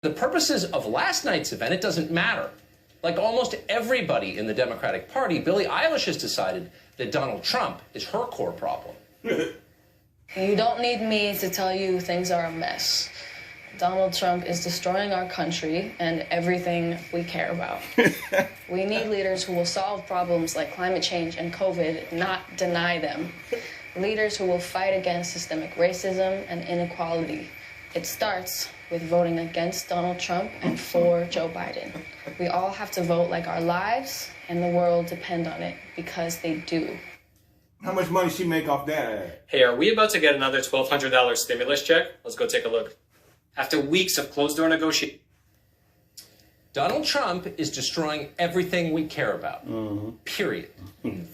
the purposes of last night's event, it doesn't matter. Like almost everybody in the Democratic Party, Billie Eilish has decided that Donald Trump is her core problem. You don't need me to tell you things are a mess. Donald Trump is destroying our country and everything we care about. We need leaders who will solve problems like climate change and COVID, not deny them. Leaders who will fight against systemic racism and inequality. It starts with voting against Donald Trump and for Joe Biden. We all have to vote like our lives and the world depend on it, because they do. How much money she make off that ad? Hey, are we about to get another $1,200 stimulus check? Let's go take a look. After weeks of closed-door negotiations. Donald Trump is destroying everything we care about, period.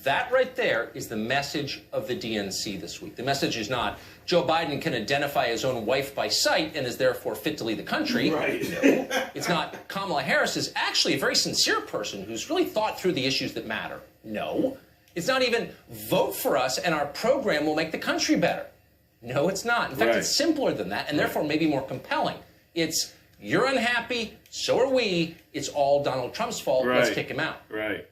That right there is the message of the DNC this week. The message is not, Joe Biden can identify his own wife by sight and is therefore fit to lead the country. Right. No. It's not, Kamala Harris is actually a very sincere person who's really thought through the issues that matter. No. It's not even, vote for us and our program will make the country better. No, it's not. In fact, it's simpler than that, and therefore maybe more compelling. It's, you're unhappy, so are we, it's all Donald Trump's fault, let's kick him out. Right.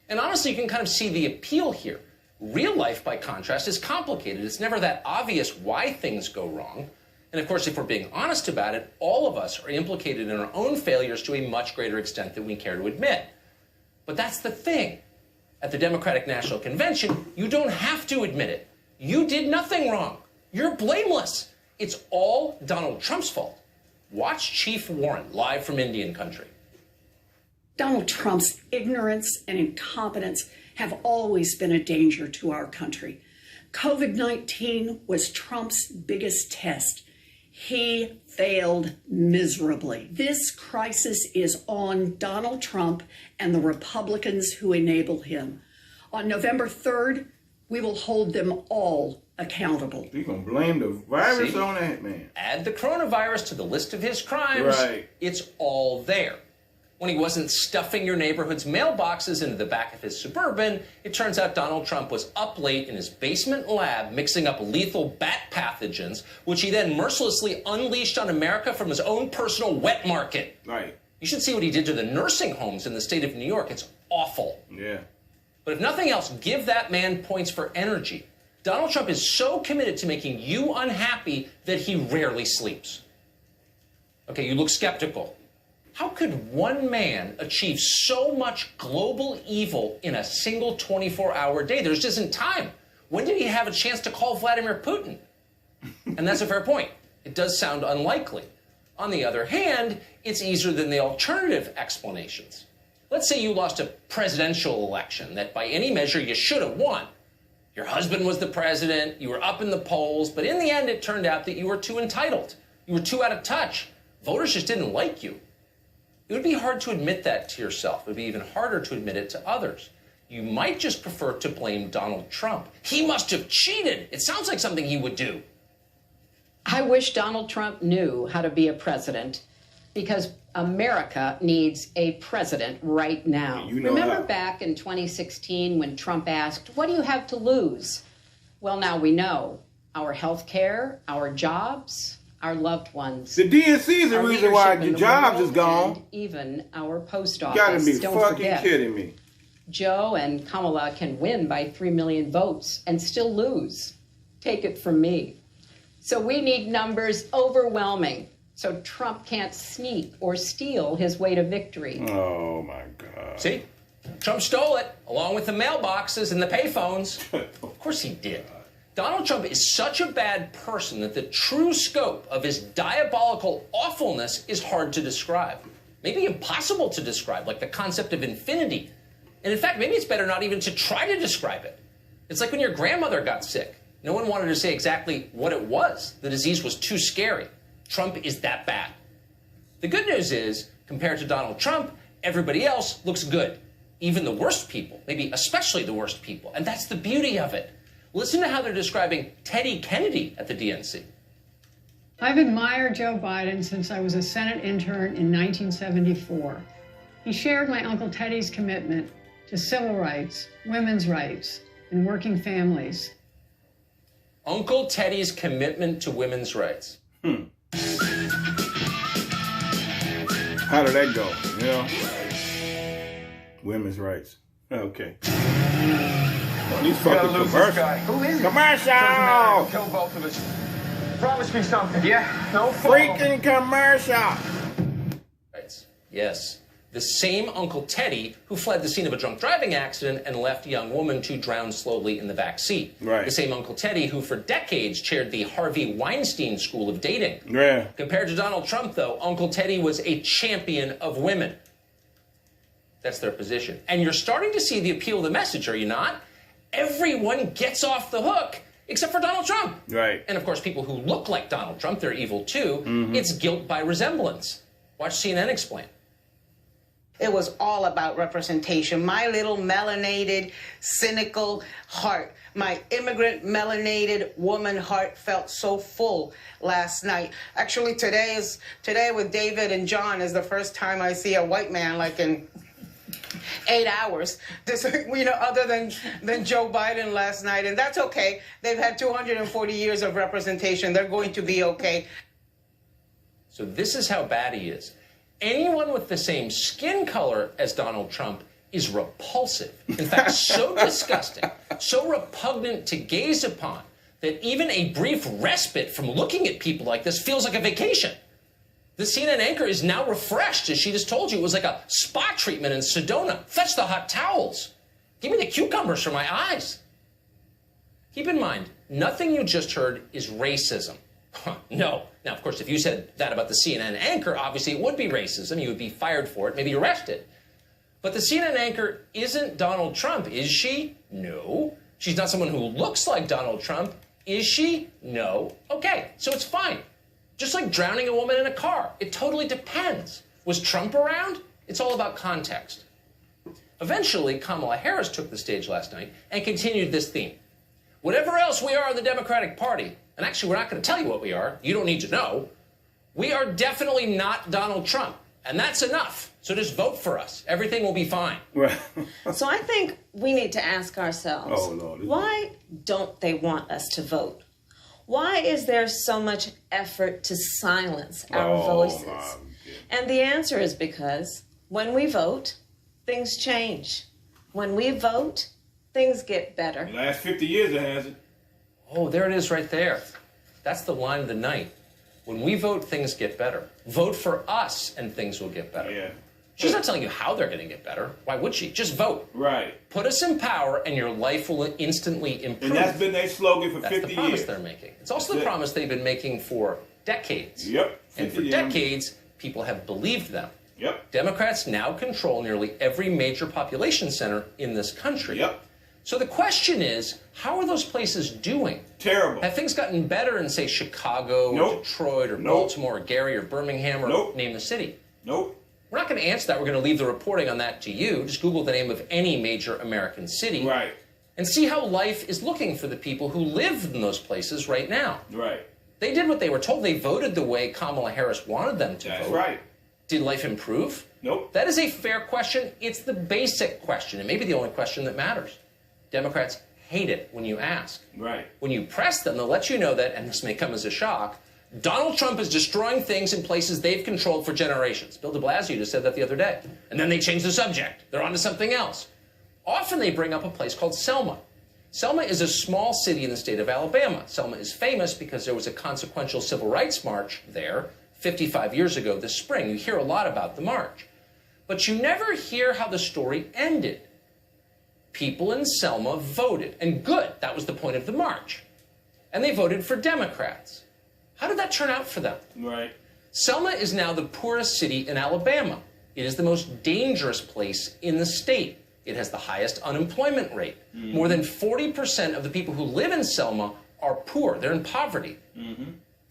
And honestly, you can kind of see the appeal here. Real life, by contrast, is complicated. It's never that obvious why things go wrong. And of course, if we're being honest about it, all of us are implicated in our own failures to a much greater extent than we care to admit. But that's the thing. At the Democratic National Convention, you don't have to admit it. You did nothing wrong. You're blameless. It's all Donald Trump's fault. Watch Chief Warren live from Indian country. Donald Trump's ignorance and incompetence have always been a danger to our country. COVID-19 was Trump's biggest test. He failed miserably. This crisis is on Donald Trump and the Republicans who enable him. On November 3rd, we will hold them all accountable. You're going to blame the virus on that, man. Add the coronavirus to the list of his crimes. Right. It's all there. When he wasn't stuffing your neighborhood's mailboxes into the back of his Suburban, it turns out Donald Trump was up late in his basement lab mixing up lethal bat pathogens, which he then mercilessly unleashed on America from his own personal wet market. Right. You should see what he did to the nursing homes in the state of New York. It's awful. Yeah. But if nothing else, give that man points for energy. Donald Trump is so committed to making you unhappy that he rarely sleeps. Okay, you look skeptical. How could one man achieve so much global evil in a single 24-hour day? There just isn't time. When did he have a chance to call Vladimir Putin? And that's a fair point. It does sound unlikely. On the other hand, it's easier than the alternative explanations. Let's say you lost a presidential election that by any measure you should have won. Your husband was the president, you were up in the polls, but in the end it turned out that you were too entitled. You were too out of touch. Voters just didn't like you. It would be hard to admit that to yourself. It would be even harder to admit it to others. You might just prefer to blame Donald Trump. He must have cheated. It sounds like something he would do. I wish Donald Trump knew how to be a president, because America needs a president right now. Remember back in 2016 when Trump asked, what do you have to lose? Well, now we know. Our health care, our jobs, our loved ones. The DNC is the reason why the jobs is gone. Even our post office. You gotta be Don't fucking forget, kidding me. Joe and Kamala can win by 3 million votes and still lose. Take it from me. So we need numbers overwhelming, so Trump can't sneak or steal his way to victory. Oh, my God. See? Trump stole it, along with the mailboxes and the payphones. Of course he did. Donald Trump is such a bad person that the true scope of his diabolical awfulness is hard to describe. Maybe impossible to describe, like the concept of infinity. And in fact, maybe it's better not even to try to describe it. It's like when your grandmother got sick. No one wanted to say exactly what it was. The disease was too scary. Trump is that bad. The good news is, compared to Donald Trump, everybody else looks good. Even the worst people, maybe especially the worst people. And that's the beauty of it. Listen to how they're describing Teddy Kennedy at the DNC. I've admired Joe Biden since I was a Senate intern in 1974. He shared my Uncle Teddy's commitment to civil rights, women's rights, and working families. Uncle Teddy's commitment to women's rights. How did that go? You know? Women's rights. Okay. Oh, these fucking commercials. Who is it? Commercial! Kill both of us. Promise me something. Yeah? No? Freaking commercial! Right. Yes. The same Uncle Teddy who fled the scene of a drunk driving accident and left a young woman to drown slowly in the back seat. Right. The same Uncle Teddy who for decades chaired the Harvey Weinstein School of Dating. Yeah. Compared to Donald Trump, though, Uncle Teddy was a champion of women. That's their position. And you're starting to see the appeal of the message, are you not? Everyone gets off the hook except for Donald Trump. Right. And of course, people who look like Donald Trump, they're evil too. It's guilt by resemblance. Watch CNN explain. It was all about representation. My little melanated, cynical heart, my immigrant melanated woman heart felt so full last night. Actually, today with David and John is the first time I see a white man like in 8 hours. This, you know, other than Joe Biden last night, and that's okay. They've had 240 years of representation. They're going to be okay. So this is how bad he is. Anyone with the same skin color as Donald Trump is repulsive. In fact, so disgusting, so repugnant to gaze upon that even a brief respite from looking at people like this feels like a vacation. The CNN anchor is now refreshed, as she just told you. It was like a spa treatment in Sedona. Fetch the hot towels. Give me the cucumbers for my eyes. Keep in mind, nothing you just heard is racism. No. Now, of course, if you said that about the CNN anchor, obviously it would be racism. You would be fired for it, maybe arrested. But the CNN anchor isn't Donald Trump, is she? No. She's not someone who looks like Donald Trump, is she? No. Okay, so it's fine. Just like drowning a woman in a car. It totally depends. Was Trump around? It's all about context. Eventually, Kamala Harris took the stage last night and continued this theme. Whatever else we are in the Democratic Party, and actually we're not going to tell you what we are, you don't need to know, we are definitely not Donald Trump. And that's enough. So just vote for us. Everything will be fine. Right. So I think we need to ask ourselves, why don't they want us to vote? Why is there so much effort to silence our voices? And the answer is because when we vote, things change. When we vote, things get better. The last 50 years it hasn't. Oh, there it is right there. That's the line of the night. When we vote, things get better. Vote for us and things will get better. Yeah. She's not telling you how they're going to get better. Why would she? Just vote. Right. Put us in power and your life will instantly improve. And that's been their slogan for 50 years. That's the promise they're making. It's also the promise they've been making for decades. Yep. And for decades, people have believed them. Yep. Democrats now control nearly every major population center in this country. Yep. So the question is, how are those places doing? Terrible. Have things gotten better in, say, Chicago, or Detroit, or Baltimore, or Gary, or Birmingham, or name the city? Nope. We're not going to answer that. We're going to leave the reporting on that to you. Just Google the name of any major American city. Right. And see how life is looking for the people who live in those places right now. Right. They did what they were told. They voted the way Kamala Harris wanted them to vote. That's right. Did life improve? Nope. That is a fair question. It's the basic question. It may be the only question that matters. Democrats hate it when you ask. Right. When you press them, they'll let you know that, and this may come as a shock, Donald Trump is destroying things in places they've controlled for generations. Bill de Blasio just said that the other day. And then they change the subject. They're on to something else. Often they bring up a place called Selma. Selma is a small city in the state of Alabama. Selma is famous because there was a consequential civil rights march there 55 years ago this spring. You hear a lot about the march. But you never hear how the story ended. People in Selma voted, and good, that was the point of the march. And they voted for Democrats. How did that turn out for them? Right. Selma is now the poorest city in Alabama. It is the most dangerous place in the state. It has the highest unemployment rate. More than 40% of the people who live in Selma are poor. They're in poverty.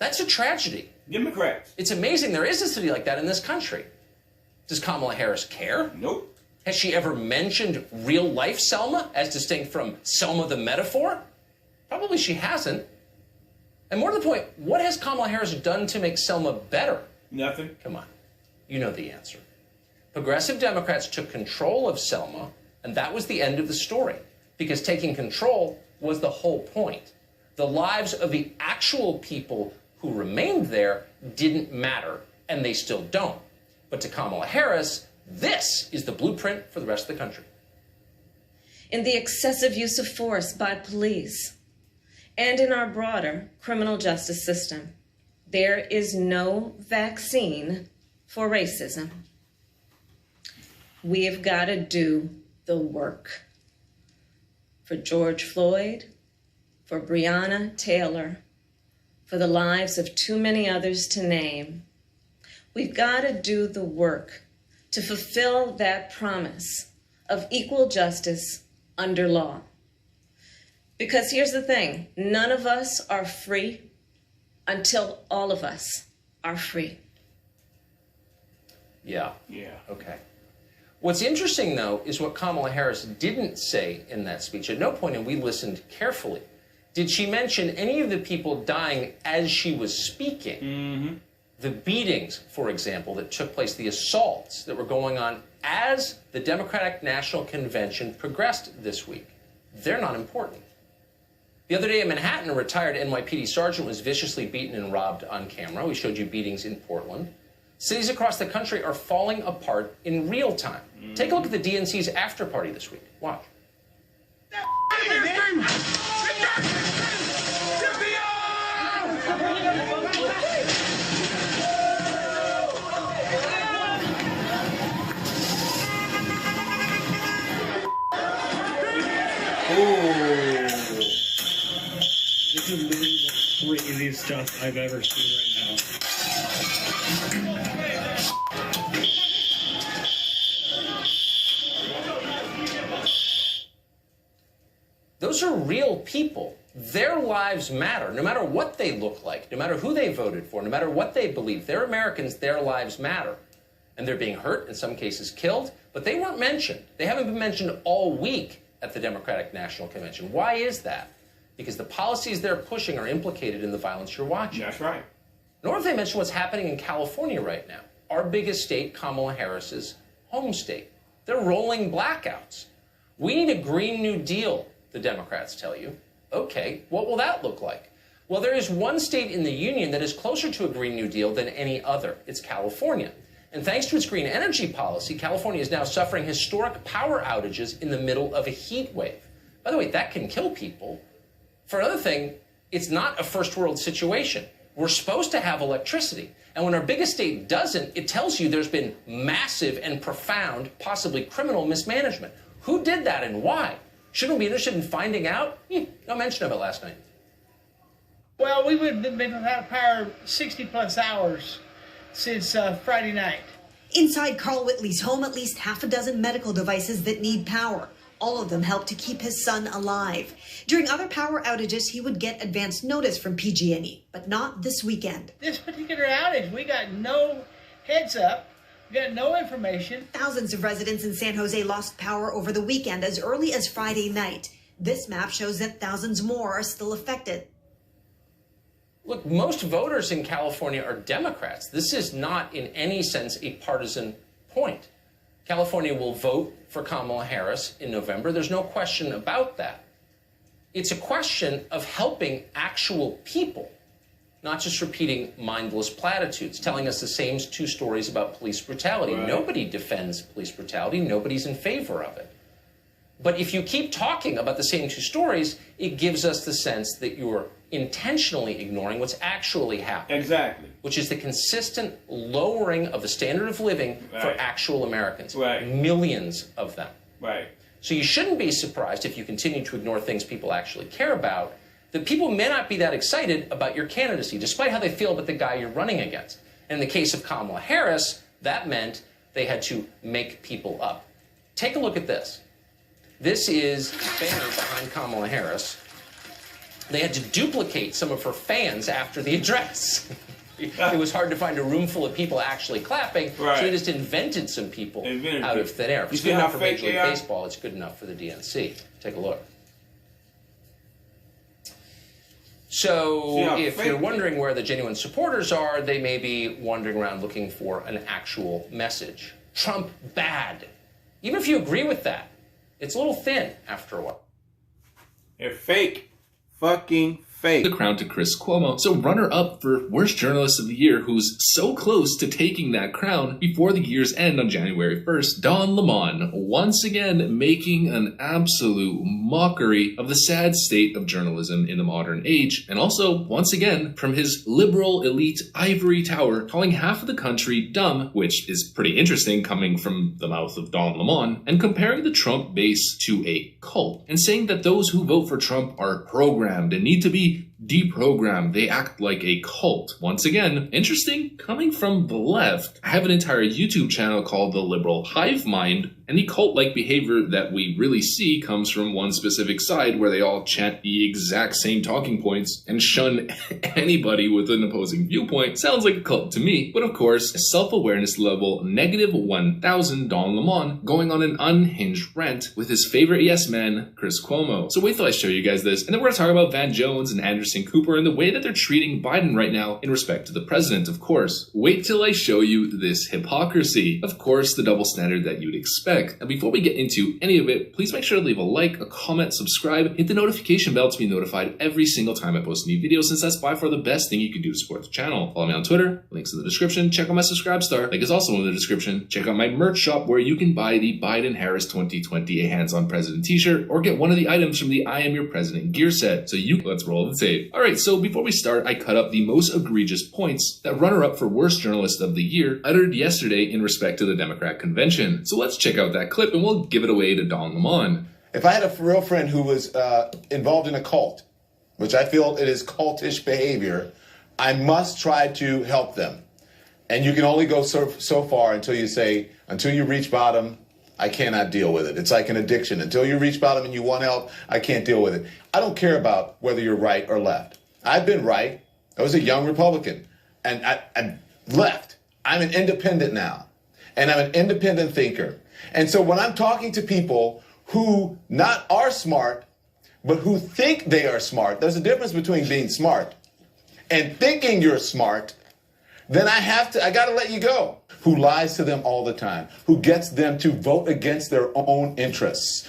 That's a tragedy. Democrats. It's amazing there is a city like that in this country. Does Kamala Harris care? Nope. Has she ever mentioned real-life Selma as distinct from Selma the metaphor? Probably she hasn't. And more to the point, what has Kamala Harris done to make Selma better? Nothing. Come on. You know the answer. Progressive Democrats took control of Selma, and that was the end of the story, because taking control was the whole point. The lives of the actual people who remained there didn't matter, and they still don't. But to Kamala Harris, this is the blueprint for the rest of the country. In the excessive use of force by police and in our broader criminal justice system, there is no vaccine for racism. We have got to do the work. For George Floyd, for Breonna Taylor, for the lives of too many others to name, we've got to do the work to fulfill that promise of equal justice under law. Because here's the thing, none of us are free until all of us are free. Yeah. Okay. What's interesting, though, is what Kamala Harris didn't say in that speech. At no point, and we listened carefully, did she mention any of the people dying as she was speaking. The beatings, for example, that took place, the assaults that were going on as the Democratic National Convention progressed this week. They're not important. The other day in Manhattan, a retired NYPD sergeant was viciously beaten and robbed on camera. We showed you beatings in Portland. Cities across the country are falling apart in real time. Take a look at the DNC's after party this week. Watch. This is literally the craziest stuff I've ever seen right now. Those are real people. Their lives matter, no matter what they look like, no matter who they voted for, no matter what they believe. They're Americans, their lives matter. And they're being hurt, in some cases killed, but they weren't mentioned. They haven't been mentioned all week at the Democratic National Convention. Why is that? Because the policies they're pushing are implicated in the violence you're watching. That's right. Nor have they mentioned what's happening in California right now, our biggest state, Kamala Harris's home state. They're rolling blackouts. We need a Green New Deal, the Democrats tell you. Okay, what will that look like? Well, there is one state in the union that is closer to a Green New Deal than any other. It's California. And thanks to its green energy policy, California is now suffering historic power outages in the middle of a heat wave. By the way, that can kill people. For another thing, it's not a first world situation. We're supposed to have electricity. And when our biggest state doesn't, it tells you there's been massive and profound, possibly criminal mismanagement. Who did that and why? Shouldn't we be interested in finding out? No mention of it last night. Well, we've been without power 60-plus hours since Friday night. Inside Carl Whitley's home, at least half a dozen medical devices that need power. All of them help to keep his son alive. During other power outages, he would get advance notice from PG&E, but not this weekend. This particular outage, we got no heads up. We got no information. Thousands of residents in San Jose lost power over the weekend as early as Friday night. This map shows that thousands more are still affected. Look, most voters in California are Democrats. This is not in any sense a partisan point. California will vote for Kamala Harris in November. There's no question about that. It's a question of helping actual people, not just repeating mindless platitudes, telling us the same two stories about police brutality. Right. Nobody defends police brutality. Nobody's in favor of it. But if you keep talking about the same two stories, it gives us the sense that you're intentionally ignoring what's actually happening. Exactly. Which is the consistent lowering of the standard of living for actual Americans. Right. Millions of them. Right. So you shouldn't be surprised if you continue to ignore things people actually care about, that people may not be that excited about your candidacy, despite how they feel about the guy you're running against. And in the case of Kamala Harris, that meant they had to make people up. Take a look at this. This is a banner behind Kamala Harris. They had to duplicate some of her fans after the address. It was hard to find a room full of people actually clapping, so they just invented some people out of thin air. If it's good enough for Major League Baseball, it's good enough for the DNC. Take a look. So if you're wondering where the genuine supporters are, they may be wandering around looking for an actual message. Trump bad. Even if you agree with that, it's a little thin after a while. They're fake. Fucking Fake. The crown to Chris Cuomo. So runner-up for worst journalist of the year, who's so close to taking that crown before the year's end on January 1st, Don Lemon, once again making an absolute mockery of the sad state of journalism in the modern age, and also, once again, from his liberal elite ivory tower, calling half of the country dumb, which is pretty interesting coming from the mouth of Don Lemon, and comparing the Trump base to a cult, and saying that those who vote for Trump are programmed and need to be deprogrammed. They act like a cult. Once again, interesting coming from the left. I have an entire YouTube channel called The Liberal Hive Mind, and the cult-like behavior that we really see comes from one specific side where they all chant the exact same talking points and shun anybody with an opposing viewpoint. Sounds like a cult to me. But of course, self-awareness level -1000 Don Lemon going on an unhinged rant with his favorite yes man, Chris Cuomo. So wait till I show you guys this, and then we're going to talk about Van Jones and Anderson Cooper and the way that they're treating Biden right now in respect to the president, of course. Wait till I show you this hypocrisy. Of course, the double standard that you'd expect. And before we get into any of it, please make sure to leave a like, a comment, subscribe, hit the notification bell to be notified every single time I post a new video, since that's by far the best thing you can do to support the channel. Follow me on Twitter, links in the description, check out my subscribe star, link is also in the description, check out my merch shop where you can buy the Biden-Harris 2020 A Hands-on President t-shirt, or get one of the items from the I Am Your President gear set. So let's roll the tape. Alright, so before we start, I cut up the most egregious points that runner-up for worst journalist of the year uttered yesterday in respect to the Democrat convention. So let's check out that clip and we'll give it away to Don Lemon. If I had a real friend who was involved in a cult, which I feel it is cultish behavior, I must try to help them. And you can only go so far until you reach bottom, I cannot deal with it. It's like an addiction. Until you reach bottom and you want help, I can't deal with it. I don't care about whether you're right or left. I've been right. I was a young Republican. And I left. I'm an independent now. And I'm an independent thinker. And so when I'm talking to people who not are smart, but who think they are smart, there's a difference between being smart and thinking you're smart, then I got to let you go. Who lies to them all the time, who gets them to vote against their own interests.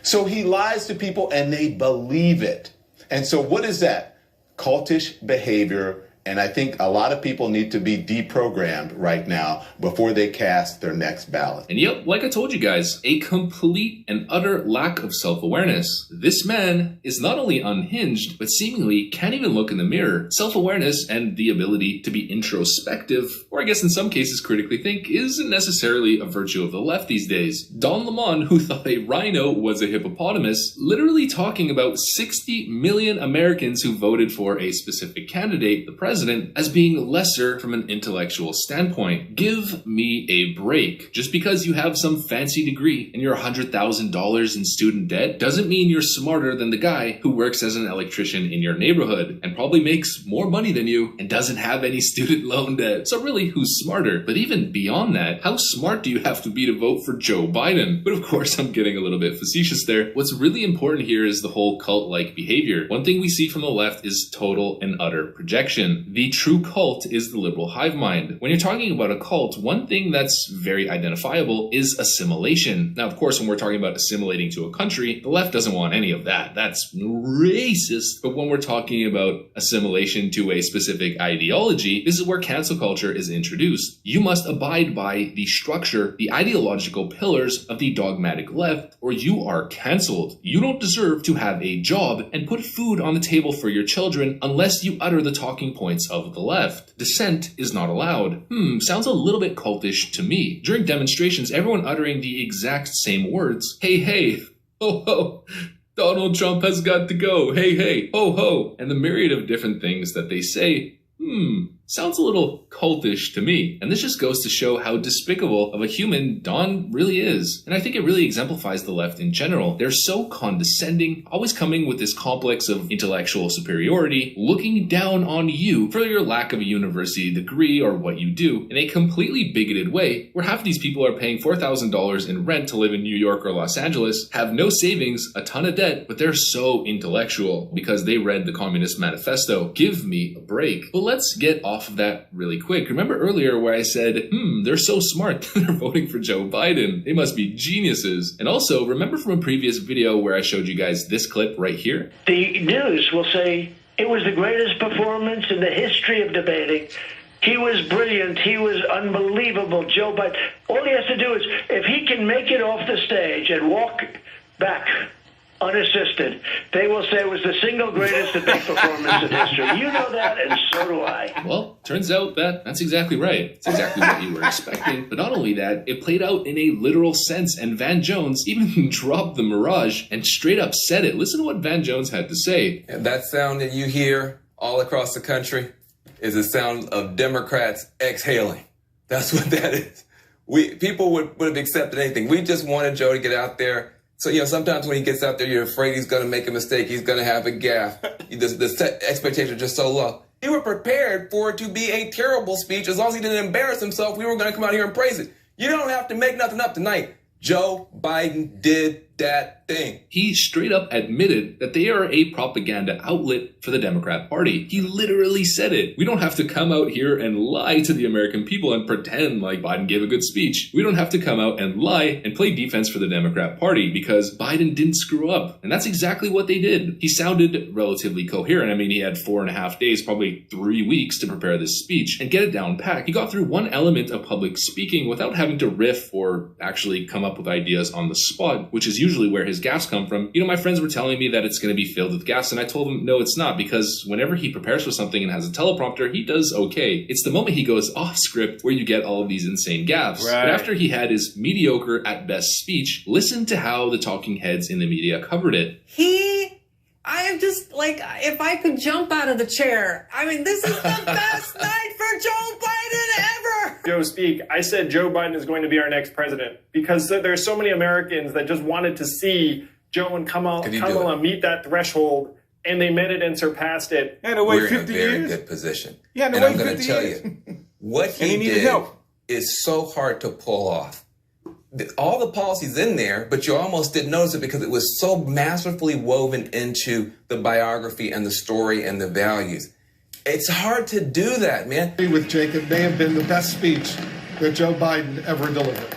So he lies to people and they believe it. And so what is that? Cultish behavior. And I think a lot of people need to be deprogrammed right now before they cast their next ballot. And yep, like I told you guys, a complete and utter lack of self-awareness. This man is not only unhinged, but seemingly can't even look in the mirror. Self-awareness and the ability to be introspective, or I guess in some cases critically think, isn't necessarily a virtue of the left these days. Don Lemon, who thought a rhino was a hippopotamus, literally talking about 60 million Americans who voted for a specific candidate, the president, as being lesser from an intellectual standpoint. Give me a break. Just because you have some fancy degree and you're $100,000 in student debt doesn't mean you're smarter than the guy who works as an electrician in your neighborhood and probably makes more money than you and doesn't have any student loan debt. So really, who's smarter? But even beyond that, how smart do you have to be to vote for Joe Biden? But of course, I'm getting a little bit facetious there. What's really important here is the whole cult-like behavior. One thing we see from the left is total and utter projection. The true cult is the liberal hive mind. When you're talking about a cult, one thing that's very identifiable is assimilation. Now, of course, when we're talking about assimilating to a country, the left doesn't want any of that. That's racist. But when we're talking about assimilation to a specific ideology, this is where cancel culture is introduced. You must abide by the structure, the ideological pillars of the dogmatic left, or you are canceled. You don't deserve to have a job and put food on the table for your children unless you utter the talking points of the left. Dissent is not allowed. Sounds a little bit cultish to me. During demonstrations, everyone uttering the exact same words. Hey, hey, ho, ho. Donald Trump has got to go. Hey, hey, ho, ho. And the myriad of different things that they say, sounds a little cultish to me. And this just goes to show how despicable of a human Don really is. And I think it really exemplifies the left in general. They're so condescending, always coming with this complex of intellectual superiority, looking down on you for your lack of a university degree or what you do in a completely bigoted way, where half of these people are paying $4,000 in rent to live in New York or Los Angeles, have no savings, a ton of debt, but they're so intellectual because they read the Communist Manifesto. Give me a break. But let's get off of that really quick. Remember earlier where I said, they're so smart that they're voting for Joe Biden. They must be geniuses. And also, remember from a previous video where I showed you guys this clip right here? The news will say It was the greatest performance in the history of debating. He was brilliant. He was unbelievable. Joe Biden, all he has to do is, if he can make it off the stage and walk back unassisted, they will say it was the single greatest debate performance in history. You know that, and so do I. Well, turns out that's exactly right. It's exactly what you were expecting. But not only that, it played out in a literal sense, and Van Jones even dropped the mirage and straight up said it. Listen to what Van Jones had to say. And that sound that you hear all across the country is the sound of Democrats exhaling. That's what that is. People would have accepted anything. We just wanted Joe to get out there. So, sometimes when he gets out there, you're afraid he's going to make a mistake. He's going to have a gaffe. The expectations are just so low. We were prepared for it to be a terrible speech. As long as he didn't embarrass himself, we were going to come out here and praise it. You don't have to make nothing up tonight. Joe Biden did that thing. He straight up admitted that they are a propaganda outlet for the Democrat Party. He literally said it. We don't have to come out here and lie to the American people and pretend like Biden gave a good speech. We don't have to come out and lie and play defense for the Democrat Party because Biden didn't screw up. And that's exactly what they did. He sounded relatively coherent. I mean, he had 4.5 days, probably 3 weeks to prepare this speech and get it down pat. He got through one element of public speaking without having to riff or actually come up with ideas on the spot, which is usually where his gaffes come from. My friends were telling me that it's going to be filled with gaffes, and I told them, no, it's not, because whenever he prepares for something and has a teleprompter, he does okay. It's the moment he goes off script where you get all of these insane gaffes. Right. But after he had his mediocre at best speech, listen to how the talking heads in the media covered it. I am just like, if I could jump out of the chair, I mean, this is the best night for Joe Biden ever. Joe speak, I said Joe Biden is going to be our next president because there's so many Americans that just wanted to see Joe and Kamala meet that threshold, and they met it and surpassed it. We're in a very good position. And I'm going to tell you, what he did is so hard to pull off. All the policies in there, but you almost didn't notice it because it was so masterfully woven into the biography and the story and the values. It's hard to do that, man. With Jacob may have been the best speech that Joe Biden ever delivered.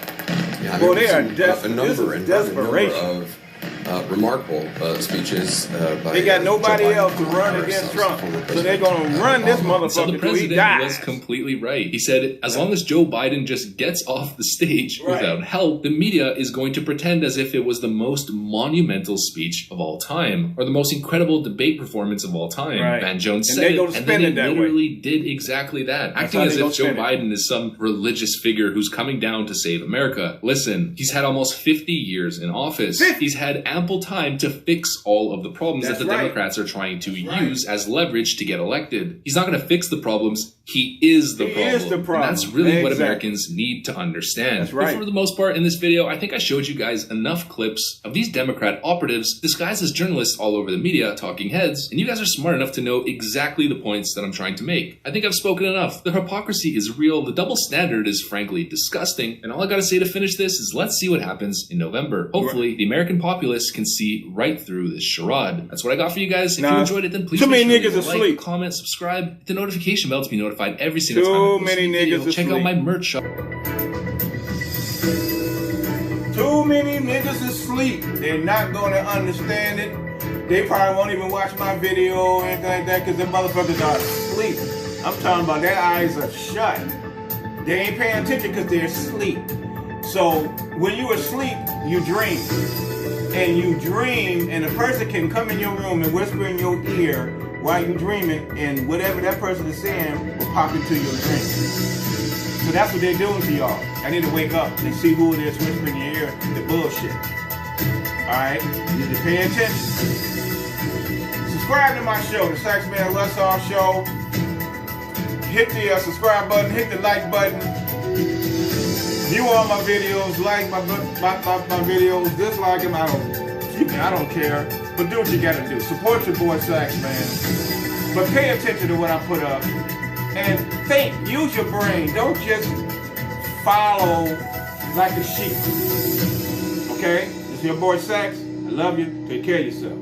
Yeah, well, they are a number of remarkable speeches. They got nobody else to run against Trump, so they're going to run this motherfucker So the till he president dies. was completely right. He said, as long as Joe Biden just gets off the stage without help, the media is going to pretend as if it was the most monumental speech of all time, or the most incredible debate performance of all time. Right. Van Jones And said they go it, to and spin then it that he literally did exactly that, acting as if Joe Biden is some religious figure who's coming down to save America. Listen, he's had almost 50 years in office. He's had ample time to fix all of the problems that the Democrats are trying to use as leverage to get elected. He's not going to fix the problems. He is the problem. And that's really what Americans need to understand. That's right. But for the most part in this video, I think I showed you guys enough clips of these Democrat operatives disguised as journalists all over the media, talking heads, and you guys are smart enough to know exactly the points that I'm trying to make. I think I've spoken enough. The hypocrisy is real. The double standard is frankly disgusting. And all I gotta say to finish this is let's see what happens in November. Hopefully, the American populace can see right through this charade. That's what I got for you guys. If you enjoyed it, then please make sure to like, comment, subscribe, hit the notification bell to be notified every single time. Too many niggas Check out my merch shop. Too many niggas asleep. They're not going to understand it. They probably won't even watch my video or anything like that because them motherfuckers are asleep. I'm talking about their eyes are shut. They ain't paying attention because they're asleep. So when you asleep, you dream. And you dream, and a person can come in your room and whisper in your ear while you're dreaming, and whatever that person is saying will pop into your dream. So that's what they're doing to y'all. I need to wake up and see who it is whispering in your ear, the bullshit. Alright? You need to pay attention. Subscribe to my show, the Saxman Russaw Show. Hit the subscribe button, hit the like button. View all my videos, like my videos, dislike them, I don't care. But do what you gotta do. Support your boy Saxman. But pay attention to what I put up. And think, use your brain. Don't just follow like a sheep. Okay? It's your boy Sax. I love you. Take care of yourself.